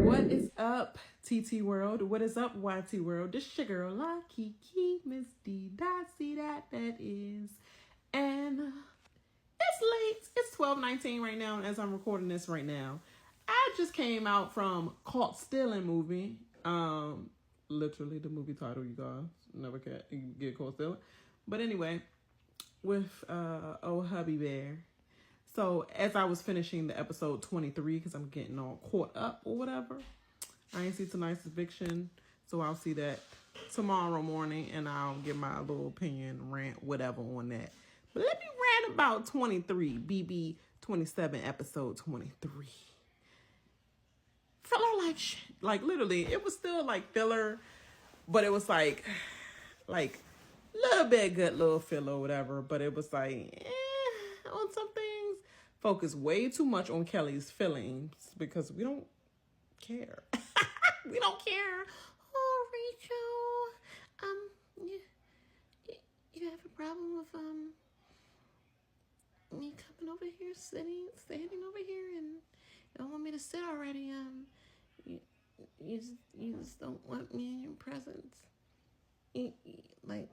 What is up, TT World? What is up, YT World? This your girl, La Kiki, Miss D. See that is. And it's late. It's 12:19 right now, and as I'm recording this right now, I just came out from Caught Stealing movie. Literally the movie title, you guys. Never get caught stealing. But anyway, with old hubby bear. So as I was finishing the episode 23, because I'm getting all caught up or whatever, I ain't see tonight's eviction, so I'll see that tomorrow morning, and I'll give my little opinion, rant, whatever on that. But let me rant about 23, BB 27, episode 23. Filler like shit. Like, literally, it was still like filler, but it was like little bit good little filler or whatever, but it was like, on some things, focus way too much on Kelley's feelings because we don't care. We don't care. Oh, Rachel, you have a problem with me coming over here, standing over here, and you don't want me to sit already. You just don't want me in your presence. You, like,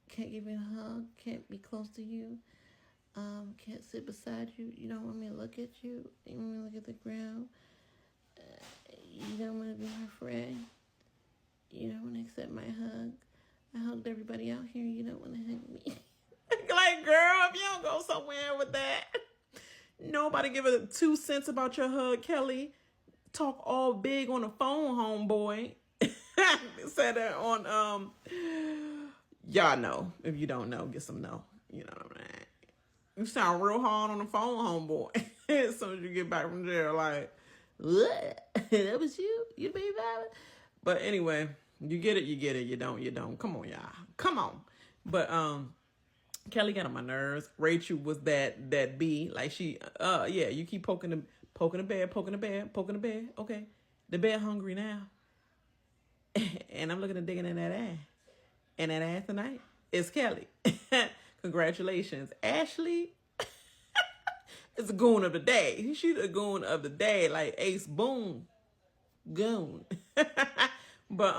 can't give you a hug, can't be close to you, can't sit beside you. You don't want me to look at you. You want me to look at the ground. You don't want to be my friend. You don't want to accept my hug. I hugged everybody out here. You don't want to hug me. Like, girl, if you don't go somewhere with that. Nobody give a 2 cents about your hug, Kelley. Talk all big on the phone, homeboy. Said that on, y'all know. If you don't know, get some know. You know what I'm saying? You sound real hard on the phone, homeboy. As soon as you get back from jail, like, what? That was you? You baby baby? But anyway, you get it, you don't. Come on, y'all. Come on. But Kelley got on my nerves. Rachel was that bee. Like, she yeah, you keep poking the bear. Okay. The bear hungry now. And I'm looking at digging in that ass. And that ass tonight is Kelley. Congratulations. Ashley is a goon of the day. She's a goon of the day, like Ace Boone. Goon. But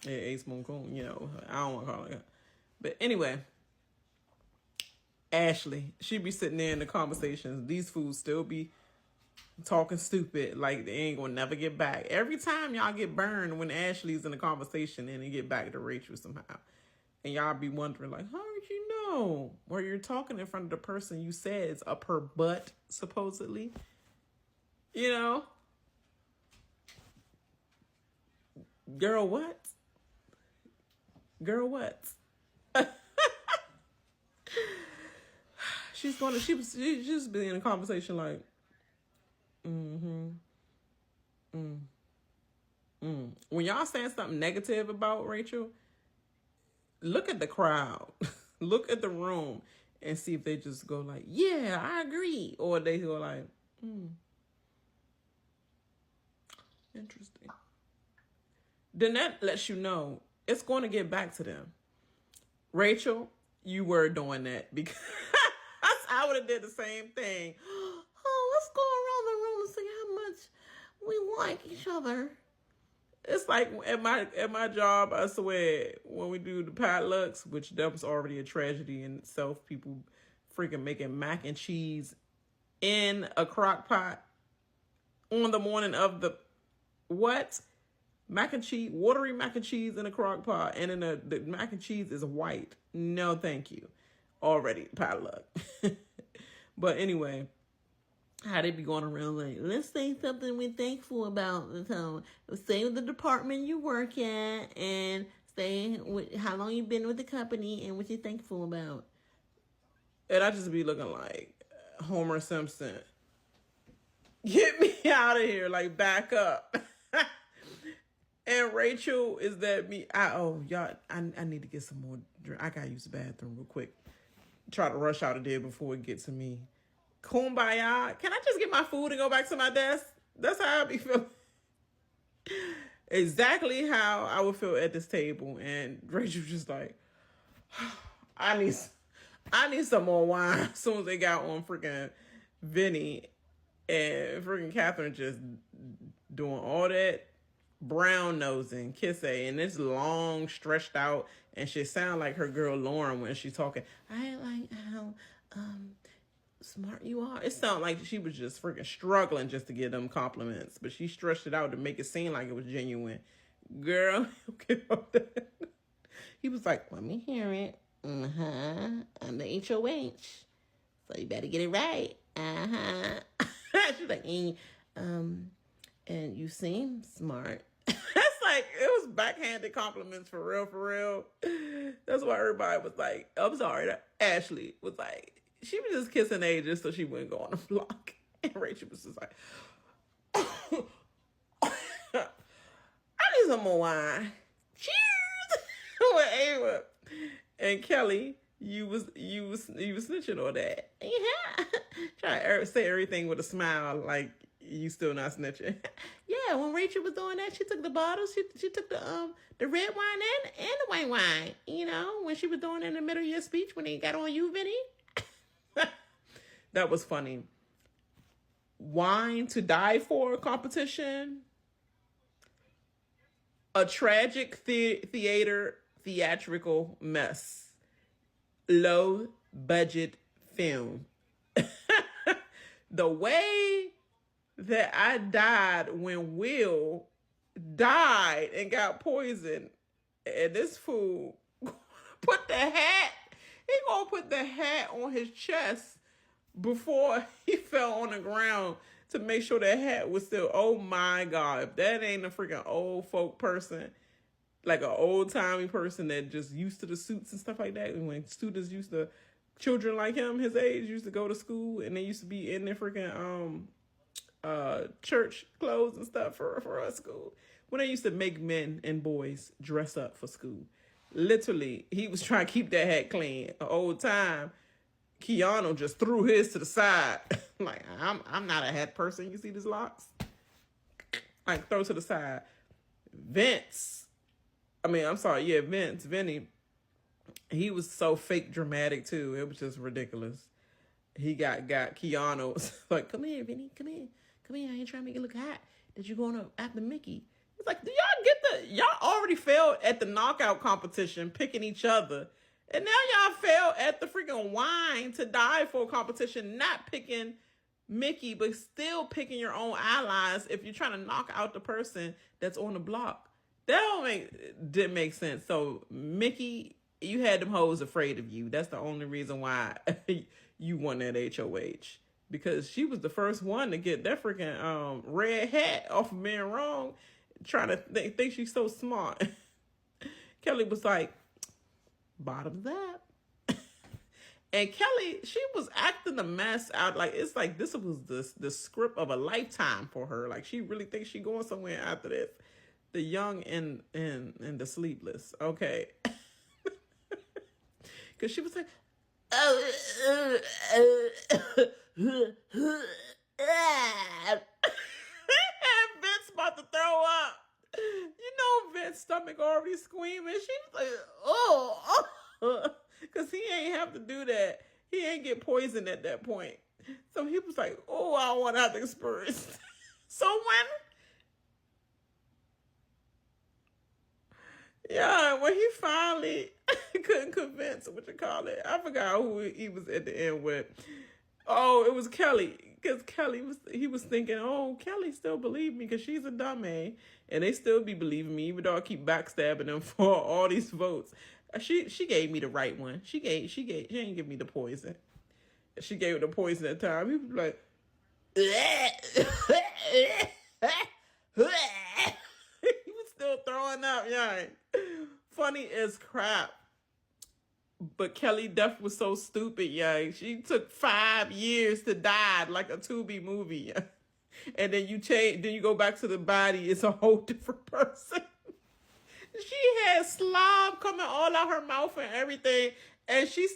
yeah, Ace Boone Goon, you know. I don't want to call her. But anyway, Ashley, she be sitting there in the conversations. These fools still be talking stupid, like they ain't gonna never get back. Every time y'all get burned when Ashley's in the conversation and they get back to Rachel somehow. And y'all be wondering, like, how did you know? Where you're talking in front of the person you said is up her butt, supposedly. You know? Girl, what? Girl, what? She just been in a conversation like, when y'all saying something negative about Rachel, look at the crowd, look at the room, and see if they just go like, yeah, I agree, or they go like, interesting. Then that lets you know it's going to get back to them. Rachel, you were doing that because I would have did the same thing. Oh, let's go around the room and see how much we like each other. It's like at my job, I swear, when we do the potlucks, which that was already a tragedy in itself, people freaking making mac and cheese in a crock pot on the morning of the what? Mac and cheese, watery mac and cheese in a crock pot, and then the mac and cheese is white. No, thank you. Already potluck. But anyway, how they be going around like, let's say something we're thankful about. So say the department you work at, and say how long you've been with the company and what you're thankful about. And I just be looking like Homer Simpson. Get me out of here, like back up. And Rachel is that me. Y'all, I need to get some more drink. I gotta use the bathroom real quick. Try to rush out of there before it gets to me. Kumbaya. Can I just get my food and go back to my desk? That's how I be feeling. Exactly how I would feel at this table. And Rachel's just like, I I need some more wine. As soon as they got on freaking Vinny and freaking Katherine just doing all that brown nosing, kissing, and it's long, stretched out, and she sound like her girl Lauren when she's talking. I like how smart you are. It sounded like she was just freaking struggling just to get them compliments, but she stretched it out to make it seem like it was genuine. Girl, okay, he was like, let me hear it. I'm the HOH, so you better get it right. She's like, and you seem smart. That's like, it was backhanded compliments for real. That's why everybody was like, I'm sorry, Ashley was like, she was just kissing Adrian so she wouldn't go on the block. And Rachel was just like, I need some more wine. Cheers. With Ava. And Kelley, you was snitching on that. Yeah. Try to say everything with a smile like you still not snitching. Yeah, when Rachel was doing that, she took the bottles, she took the red wine and the white wine. You know, when she was doing it in the middle of your speech when they got on you, Vinny. That was funny. Wine to Die For competition. A tragic theatrical mess. Low budget film. The way that I died when Will died and got poisoned, and this fool put the hat, he gonna put the hat on his chest before he fell on the ground to make sure that hat was still, oh my God, if that ain't a freaking old folk person, like an old timey person that just used to the suits and stuff like that, and when students used to, children like him, his age, used to go to school and they used to be in their freaking church clothes and stuff for us school. When they used to make men and boys dress up for school. Literally, he was trying to keep that hat clean. An old time, Keanu just threw his to the side. Like, I'm not a hat person. You see these locks? Like, throw to the side. Vinny, he was so fake dramatic too. It was just ridiculous. He got Keanu like, come here, Vinny, come here. I ain't trying to make it look hot. Did you going up after Mickey? It's like, do y'all get y'all already failed at the knockout competition picking each other. And now y'all failed at the freaking Wine to Die For competition, not picking Mickey, but still picking your own allies if you're trying to knock out the person that's on the block. That didn't make sense. So Mickey, you had them hoes afraid of you. That's the only reason why you won that HOH. Because she was the first one to get that freaking red hat off of being wrong, trying to think she's so smart. Kelley was like, bottoms up. And Kelley, she was acting a mess out. Like, it's like this was the script of a lifetime for her. Like, she really thinks she going somewhere after this. The young and the sleepless. Okay. Because she was like, and Vince about to throw up. You know Vince's stomach already screaming. She was like, oh. Because he ain't have to do that. He ain't get poisoned at that point. So he was like, oh, I don't want to have to experience. So when he finally couldn't convince, I forgot who he was at the end with. Oh, it was Kelley. Because he was thinking, oh, Kelley still believe me because she's a dumbass. And they still be believing me, even though I keep backstabbing them for all these votes. She gave me the right one. She didn't give me the poison. She gave the poison at the time. He was like, he was still throwing up, yeah. Funny as crap. But Kelley Duff was so stupid, yeah. She took 5 years to die like a Tubi movie, yeah. And then you go back to the body, it's a whole different person. She had slob coming all out her mouth and everything. And she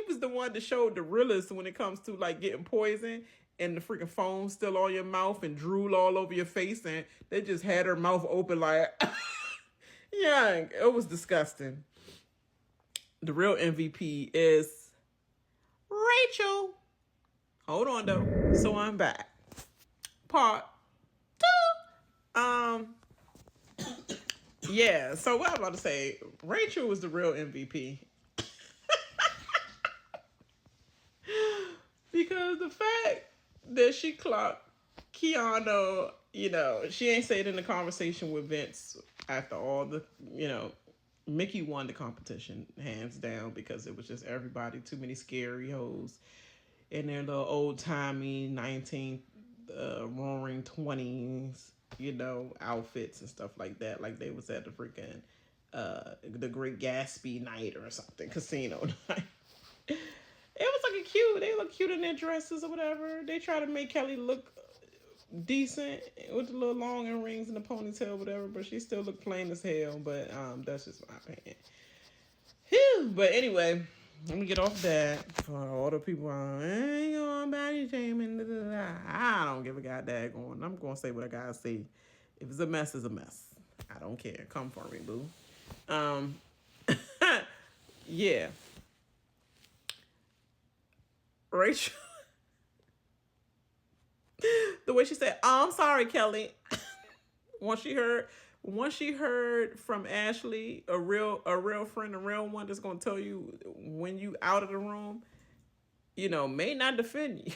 was the one that showed the realest when it comes to like getting poisoned and the freaking foam still on your mouth and drool all over your face. And they just had her mouth open like, yeah, it was disgusting. The real MVP is Rachel. Hold on though. So I'm back. Part 2. Yeah, so what I'm about to say, Rachel was the real MVP. Because the fact that she clocked Keanu, she ain't said in the conversation with Vince after all the, Mickey won the competition hands down because it was just everybody, too many scary hoes in their little old timey 19 roaring 20s, outfits and stuff like that. Like they was at the freaking the Great Gatsby night or something, casino night. It was like cute. They look cute in their dresses or whatever. They try to make Kelley look decent with the little long earrings and the ponytail, whatever. But she still looked plain as hell. But that's just my opinion. Whew. But anyway, let me get off that. For all the people, I ain't going body shaming. I don't give a goddamn going. I'm gonna say what I gotta say. If it's a mess, it's a mess. I don't care. Come for me, boo. Yeah. Rachel, the way she said, "Oh, I'm sorry, Kelley." once she heard from Ashley, a real friend, a real one that's gonna tell you when you out of the room, may not defend you.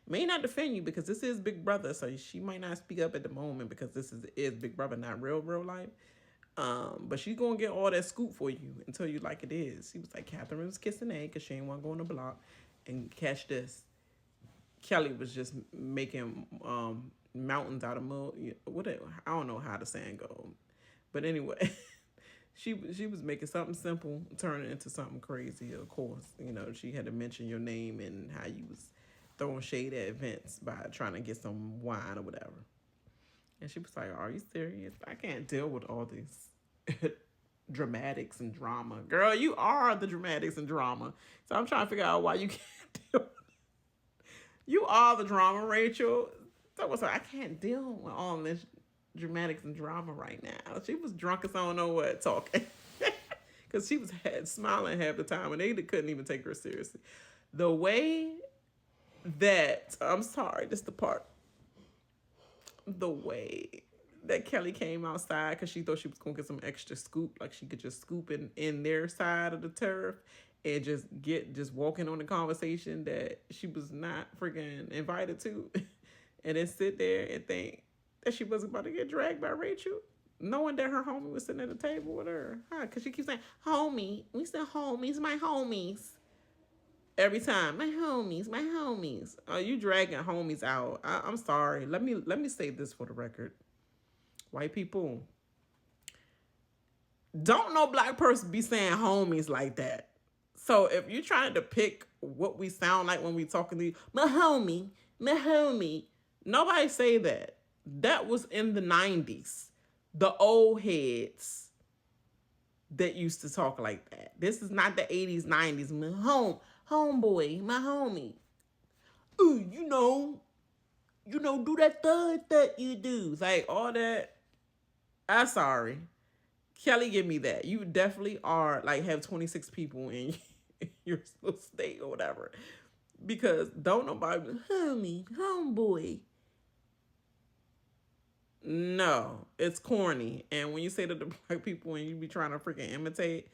May not defend you because this is Big Brother, so she might not speak up at the moment because this is Big Brother, not real life. But she's gonna get all that scoop for you and tell you like it is. She was like, Katherine was kissing A because she ain't want to go on the block. And catch this, Kelley was just making mountains out of mud. I don't know how the saying go, but anyway, she was making something simple turn it into something crazy. Of course, she had to mention your name and how you was throwing shade at events by trying to get some wine or whatever. And she was like, "Are you serious? I can't deal with all these dramatics and drama. Girl, you are the dramatics and drama. So I'm trying to figure out why you can't deal with it. You are the drama, Rachel. So what's I can't deal with all this dramatics and drama right now." She was drunk as I don't know what talking. Because she was smiling half the time and they couldn't even take her seriously. The way that, I'm sorry, this is the part. The way that Kelley came outside because she thought she was going to get some extra scoop, like she could just scoop in their side of the turf and just walking on the conversation that she was not freaking invited to and then sit there and think that she wasn't about to get dragged by Rachel, knowing that her homie was sitting at the table with her. Because she keeps saying, homie. We said homies, my homies. Every time, my homies. Oh, you dragging homies out. I'm sorry. Let me say this for the record. White people, don't no black person be saying homies like that. So if you're trying to pick what we sound like when we talking to you, my homie, nobody say that. That was in the 90s. The old heads that used to talk like that. This is not the 80s, 90s. My homeboy, my homie. Ooh, do that thug that you do. It's like all that. I'm sorry. Kelley, give me that. You definitely are have 26 people in your little state or whatever. Because don't nobody homeboy. No, it's corny. And when you say to the black people and you be trying to freaking imitate,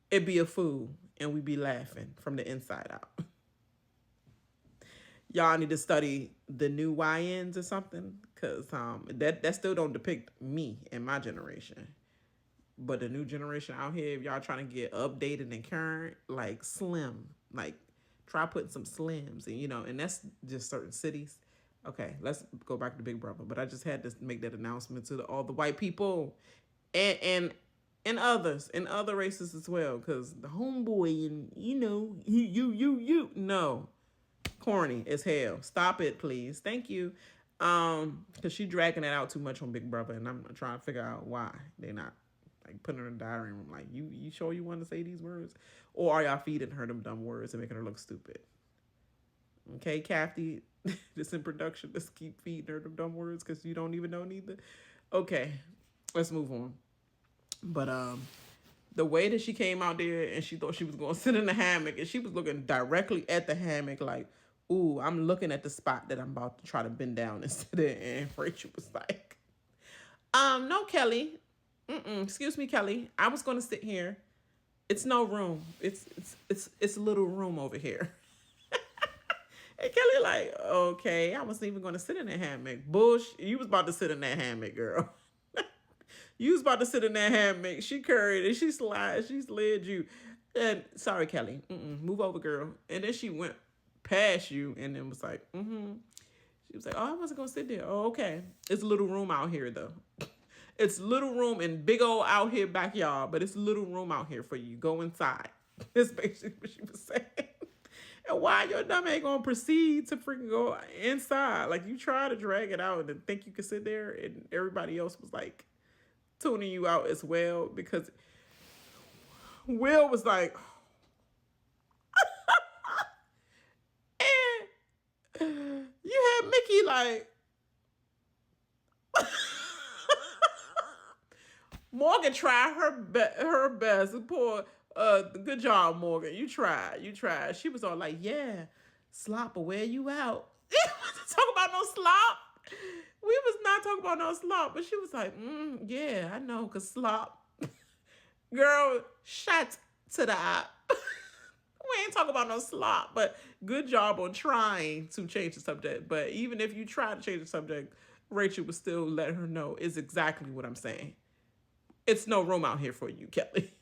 it be a fool. And we be laughing from the inside out. Y'all need to study the new YNs or something. Because that still don't depict me and my generation. But the new generation out here, if y'all trying to get updated and current, like slim. Like try putting some slims. And that's just certain cities. Okay, let's go back to Big Brother. But I just had to make that announcement to all the white people. And others, in other races as well. Because the homeboy and, you. No. Corny as hell. Stop it, please. Thank you. Because she dragging it out too much on Big Brother. And I'm trying to figure out why they're not putting her in the diary room. Like, you sure you want to say these words? Or are y'all feeding her them dumb words and making her look stupid? Okay, Kathy, this in production. Let's keep feeding her them dumb words because you don't even know neither. Okay, let's move on. But The way that she came out there and she thought she was going to sit in the hammock and she was looking directly at the hammock like, ooh, I'm looking at the spot that I'm about to try to bend down and sit in. And Rachel was like, no, Kelley. Excuse me, Kelley. I was going to sit here. It's no room. It's a little room over here. And Kelley like, okay, I wasn't even going to sit in that hammock. Bush, you was about to sit in that hammock, girl. You was about to sit in that hammock. She curried and she slid you. And sorry, Kelley. Move over, girl. And then she went past you and then was like, She was like, oh, I wasn't going to sit there. Oh, okay. It's a little room out here, though. It's little room in big old out here backyard, but it's little room out here for you. Go inside. That's basically what she was saying. And why your dumb ain't going to proceed to freaking go inside? Like, you try to drag it out and think you could sit there, and everybody else was like, tuning you out as well, because Will was like, and you had Mickey like, Morgan tried her best. Poor, good job, Morgan. You tried. She was all like, yeah, slop will wear you out. We wasn't talking about no slop. We was not talking about no slop, but she was like, yeah, I know, because slop. Girl, shut to the app. We ain't talking about no slop, but good job on trying to change the subject. But even if you try to change the subject, Rachel would still let her know is exactly what I'm saying. It's no room out here for you, Kelley.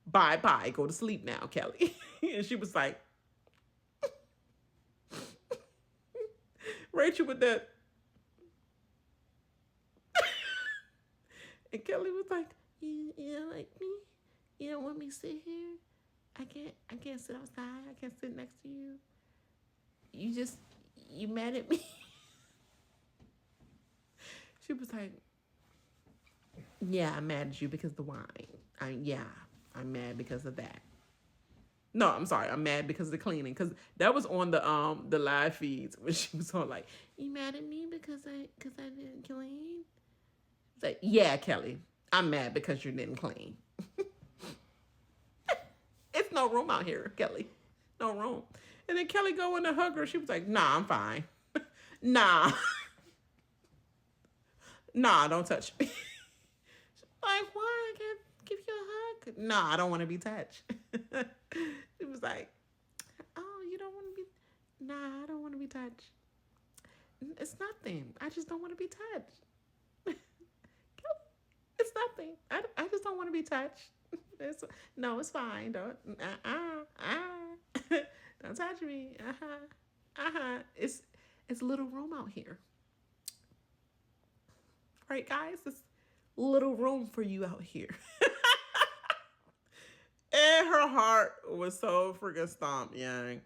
Bye. Go to sleep now, Kelley. And she was like, Rachel with that. And Kelley was like, you don't like me? You don't want me to sit here? I can't sit outside. I can't sit next to you. You mad at me? She was like, yeah, I'm mad at you because of the wine. I'm mad because of that. No, I'm sorry. I'm mad because of the cleaning. Because that was on the live feeds when she was on like, you mad at me because I didn't clean? It's like, yeah, Kelley, I'm mad because you didn't clean. It's no room out here, Kelley. No room. And then Kelley go in to hug her. She was like, nah, I'm fine. Nah, don't touch me. Like, why? I can't give you a hug. Nah, I don't want to be touched. She was like, oh, you don't want to be... Nah, I don't want to be touched. It's nothing. I just don't want to be touched. It's nothing. I just don't want to be touched. It's fine. Don't don't touch me. It's a little room out here. Right, guys? It's little room for you out here. And her heart was so freaking stomped, young.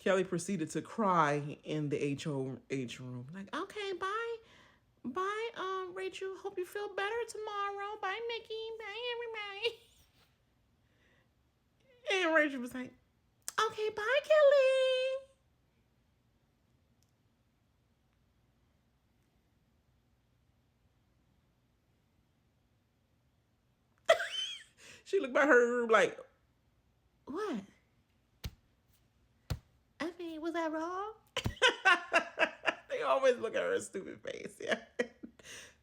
Kelley proceeded to cry in the HOH room. Like, okay, bye. Bye, Rachel. Hope you feel better tomorrow. Bye, Mickey. Bye, everybody. And Rachel was like, okay, bye, Kelley. She looked by her like, what? I mean, was I wrong? They always look at her stupid face, yeah.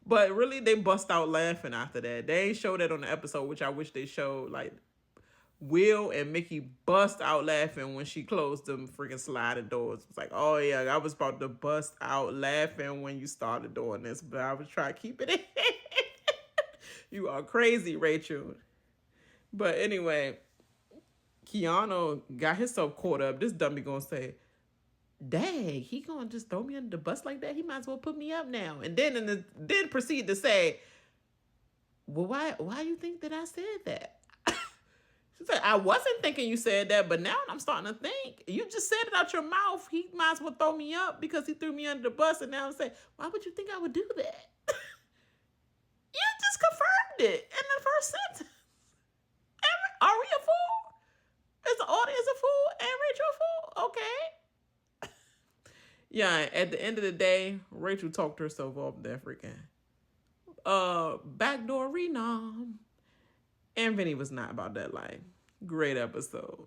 But really, they bust out laughing after that. They ain't show that on the episode, which I wish they showed. Like, Will and Mickey bust out laughing when she closed them freaking sliding doors. It's like, oh yeah, I was about to bust out laughing when you started doing this, but I was trying to keep it in. You are crazy, Rachel. But anyway, Keanu got himself caught up. This dummy gonna say, dang, he gonna just throw me under the bus like that? He might as well put me up now. And then then proceed to say, well, why you think that I said that? She said, I wasn't thinking you said that, but now I'm starting to think. You just said it out your mouth. He might as well throw me up because he threw me under the bus. And now I'm saying, why would you think I would do that? You just confirmed it in the first sentence. Are we a fool? Is the audience a fool and Rachel a fool? Okay. Yeah, at the end of the day, Rachel talked herself off that freaking backdoor renom. And Vinny was not about that life. Great episode.